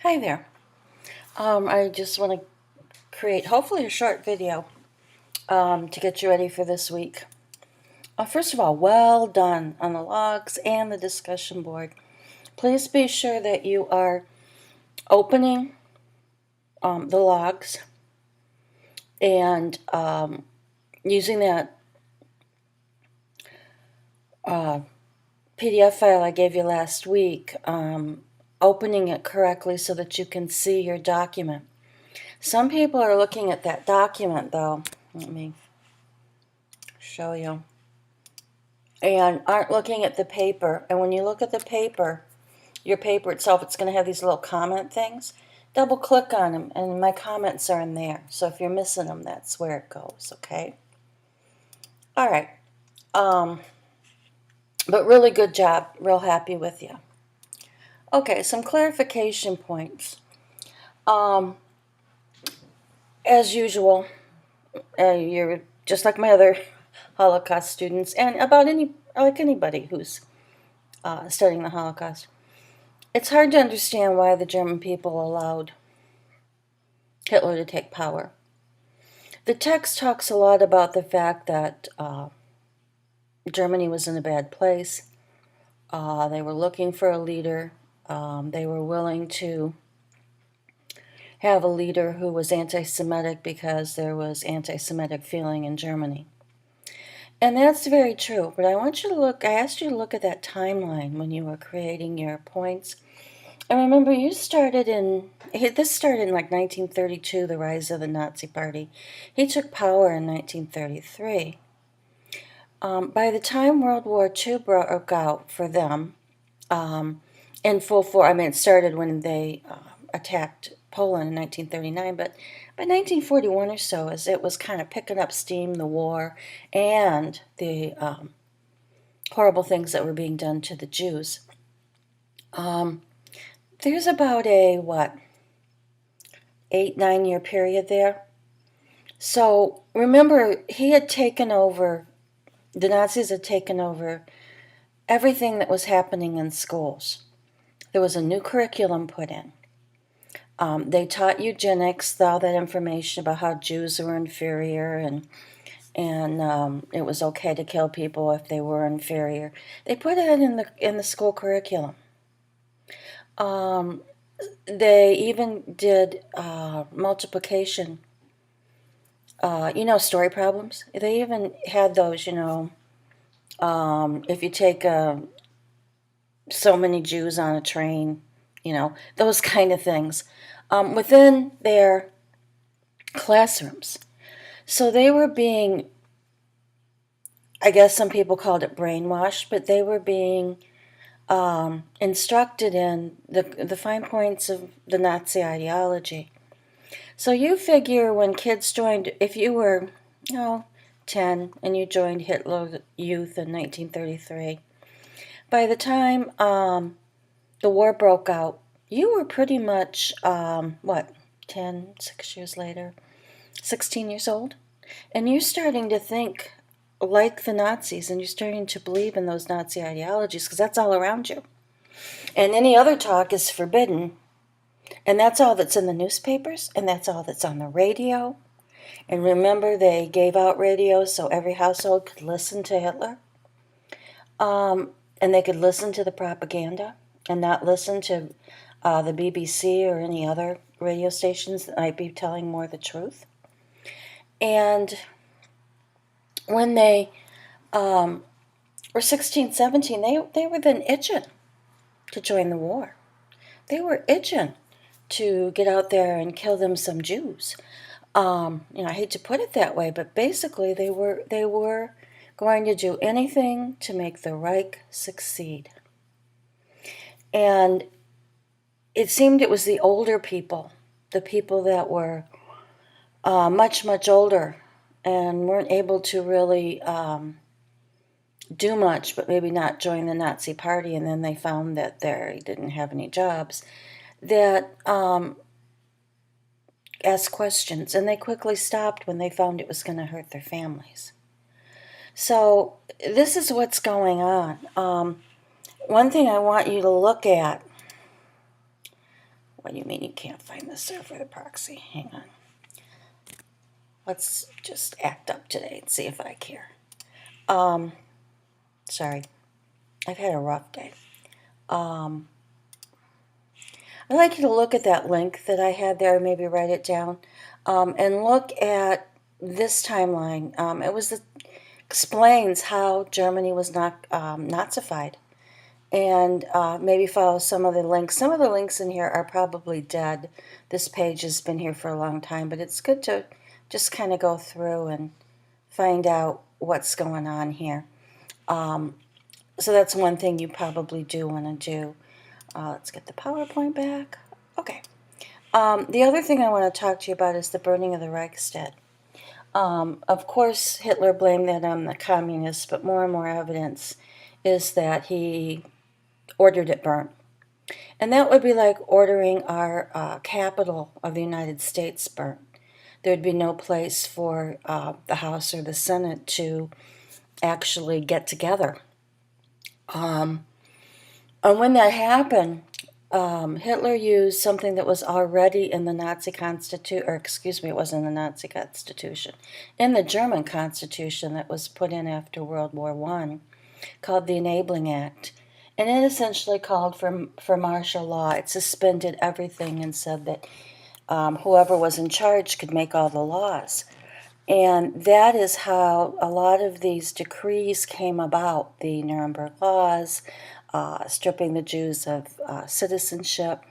Hi there. I just want to create hopefully a short video to get you ready for this week. First of all, well done on the logs and the discussion board. Please be sure that you are opening the logs and using that PDF file I gave you last week, opening it correctly so that you can see your document. Some people are looking at that document, though. Let me show you. And aren't looking at the paper. And when you look at the paper, your paper itself, it's going to have these little comment things. Double click on them, and my comments are in there. So if you're missing them, that's where it goes, okay? All right. But really good job. Real happy with you. Okay, some clarification points. As usual, you're just like my other Holocaust students, and like anybody who's studying the Holocaust. It's hard to understand why the German people allowed Hitler to take power. The text talks a lot about the fact that Germany was in a bad place. They were looking for a leader. They were willing to have a leader who was anti-Semitic because there was anti-Semitic feeling in Germany. And that's very true, but I asked you to look at that timeline when you were creating your points. And remember, this started in like 1932, the rise of the Nazi Party. He took power in 1933. By the time World War II broke out for them, in full force, it started when they attacked Poland in 1939, but by 1941 or so, as it was kind of picking up steam, the war and the horrible things that were being done to the Jews, there's about a 8-9 year period there. So remember, the Nazis had taken over everything that was happening in schools. There was a new curriculum put in. They taught eugenics, all that information about how Jews were inferior and it was okay to kill people if they were inferior. They put it in the school curriculum. They even did multiplication. Story problems. They even had those. If you take so many Jews on a train, those kind of things within their classrooms. So they were being, I guess some people called it brainwashed, but they were being instructed in the fine points of the Nazi ideology. So you figure when kids joined, if you were, 10 and you joined Hitler Youth in 1933, by the time the war broke out, you were pretty much, 6 years later, 16 years old? And you're starting to think like the Nazis, and you're starting to believe in those Nazi ideologies, because that's all around you. And any other talk is forbidden, and that's all that's in the newspapers, and that's all that's on the radio. And remember, they gave out radios so every household could listen to Hitler. And they could listen to the propaganda and not listen to the BBC or any other radio stations that might be telling more the truth. And when they were 16, 17, they were then itching to join the war. They were itching to get out there and kill them some Jews. I hate to put it that way, but basically they were going to do anything to make the Reich succeed. And it seemed it was the older people, the people that were much, much older and weren't able to really do much, but maybe not join the Nazi Party, and then they found that they didn't have any jobs, that asked questions, and they quickly stopped when they found it was going to hurt their families. So this is what's going on. One thing I want you to look at What do you mean you can't find the server, the proxy? Hang on. Let's just act up today and see if I care. Sorry. I've had a rough day. I'd like you to look at that link that I had there, maybe write it down, and look at this timeline. Explains how Germany was not Nazified, and maybe follow some of the links. Some of the links in here are probably dead. This page has been here for a long time, but it's good to just kind of go through and find out what's going on here. So that's one thing you probably do want to do. Let's get the PowerPoint back. Okay. The other thing I want to talk to you about is the burning of the Reichstag. Of course, Hitler blamed that on the communists, but more and more evidence is that he ordered it burnt. And that would be like ordering our capital of the United States burnt. There'd be no place for the House or the Senate to actually get together. And when that happened, Hitler used something that was already in the Nazi Constitution, or excuse me, it wasn't in the Nazi Constitution, in the German Constitution that was put in after World War I, called the Enabling Act. And it essentially called for martial law. It suspended everything and said that whoever was in charge could make all the laws. And that is how a lot of these decrees came about. The Nuremberg laws, stripping the Jews of citizenship.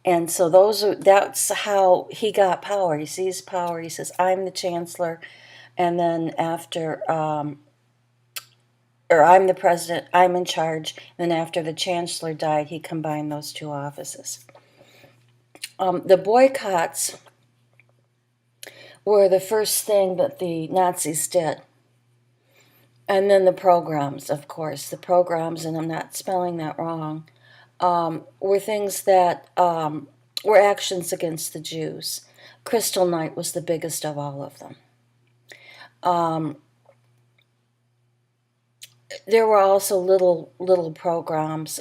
And so that's how he got power. He seized power. He says, I'm the chancellor. And then after, or I'm the president, I'm in charge. And then after the chancellor died, he combined those two offices. The boycotts were the first thing that the Nazis did. And then the pogroms, of course. The pogroms, and I'm not spelling that wrong, were things that were actions against the Jews. Crystal Night was the biggest of all of them. There were also little pogroms.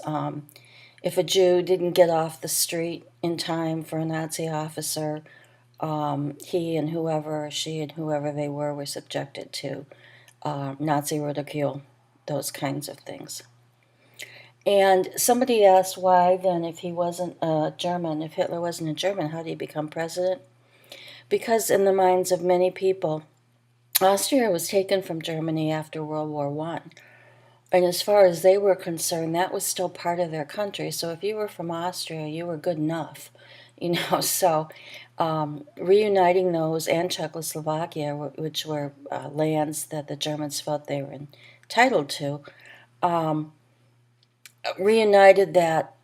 If a Jew didn't get off the street in time for a Nazi officer, he and whoever, she and whoever they were subjected to Nazi ridicule, those kinds of things. And somebody asked why then, if he wasn't a German, if Hitler wasn't a German, how did he become president? Because in the minds of many people, Austria was taken from Germany after World War I. And as far as they were concerned, that was still part of their country. So if you were from Austria, you were good enough. So reuniting those and Czechoslovakia, which were lands that the Germans felt they were entitled to, reunited that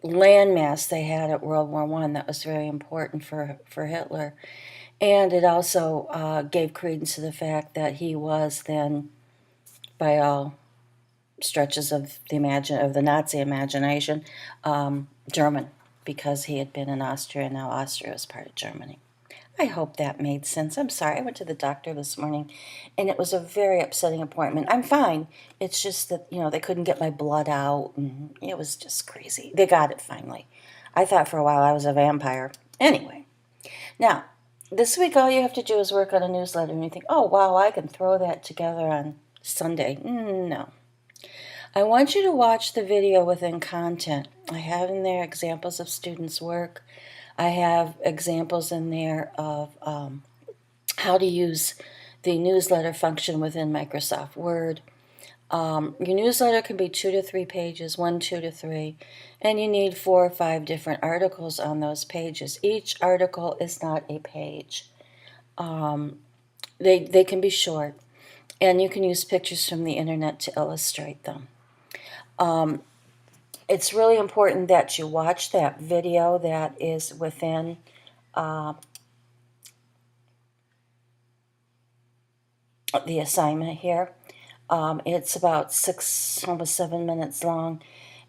landmass they had at World War I. That was very important for Hitler. And it also gave credence to the fact that he was then, by all stretches of the Nazi imagination, German, because he had been in Austria, and now Austria is part of Germany. I hope that made sense. I'm sorry. I went to the doctor this morning, and it was a very upsetting appointment. I'm fine. It's just that, they couldn't get my blood out, and it was just crazy. They got it finally. I thought for a while I was a vampire. Anyway, now, this week all you have to do is work on a newsletter, and you think, oh, wow, I can throw that together on Sunday. No. I want you to watch the video within content. I have in there examples of students' work. I have examples in there of how to use the newsletter function within Microsoft Word. Your newsletter can be 2 to 3 pages, 2 to 3, and you need 4 or 5 different articles on those pages. Each article is not a page. They can be short, and you can use pictures from the internet to illustrate them. It's really important that you watch that video that is within the assignment here. It's about 6, almost 7 minutes long,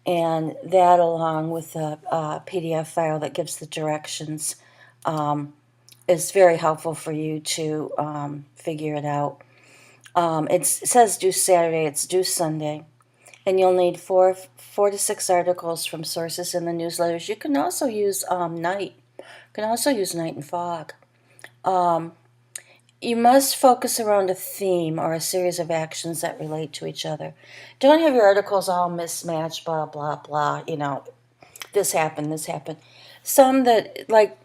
and that, along with the PDF file that gives the directions, is very helpful for you to figure it out. It says due Saturday, it's due Sunday. And you'll need four to six articles from sources in the newsletters. You can also use night. You can also use night and fog. You must focus around a theme or a series of actions that relate to each other. Don't have your articles all mismatched, blah, blah, blah, this happened, this happened. Some that, like,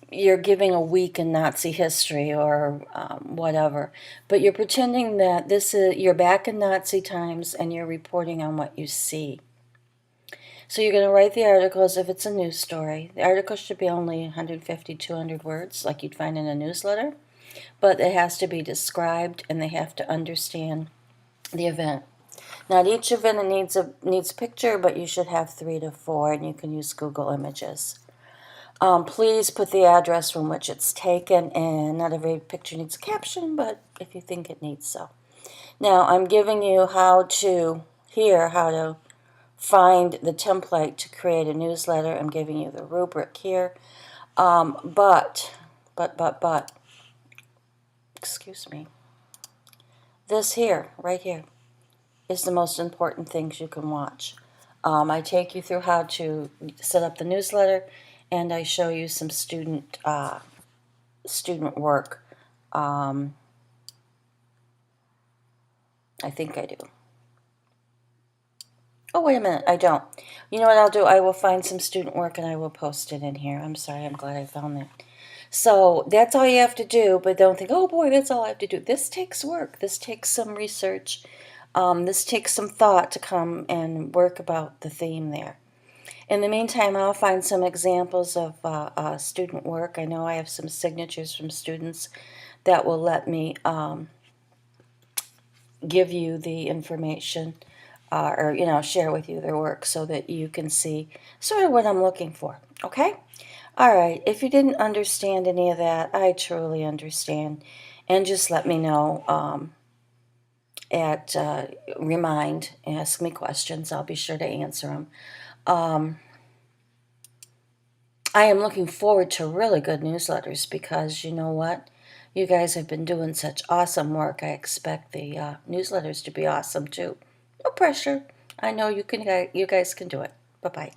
you're giving a week in Nazi history or whatever, but you're pretending that you're back in Nazi times and you're reporting on what you see. So you're going to write the articles if it's a news story. The article should be only 150, 200 words like you'd find in a newsletter. But it has to be described, and they have to understand the event. Not each event needs a picture, but you should have 3 to 4, and you can use Google Images. Please put the address from which it's taken, and not every picture needs a caption, but if you think it needs so. Now, I'm giving you how to find the template to create a newsletter. I'm giving you the rubric here. But, excuse me, this here, right here, is the most important things you can watch. I take you through how to set up the newsletter, and I show you some student work. I think I do. Oh, wait a minute, I don't. You know what I'll do? I will find some student work and I will post it in here. I'm sorry, I'm glad I found that. So that's all you have to do, but don't think, oh boy, that's all I have to do. This takes work. This takes some research. This takes some thought to come and work about the theme there. In the meantime, I'll find some examples of student work. I know I have some signatures from students that will let me give you the information or share with you their work so that you can see sort of what I'm looking for. Okay? All right. If you didn't understand any of that, I truly understand. And just let me know ask me questions. I'll be sure to answer them. I am looking forward to really good newsletters because you know what? You guys have been doing such awesome work. I expect the newsletters to be awesome too. No pressure. I know you guys can do it. Bye-bye.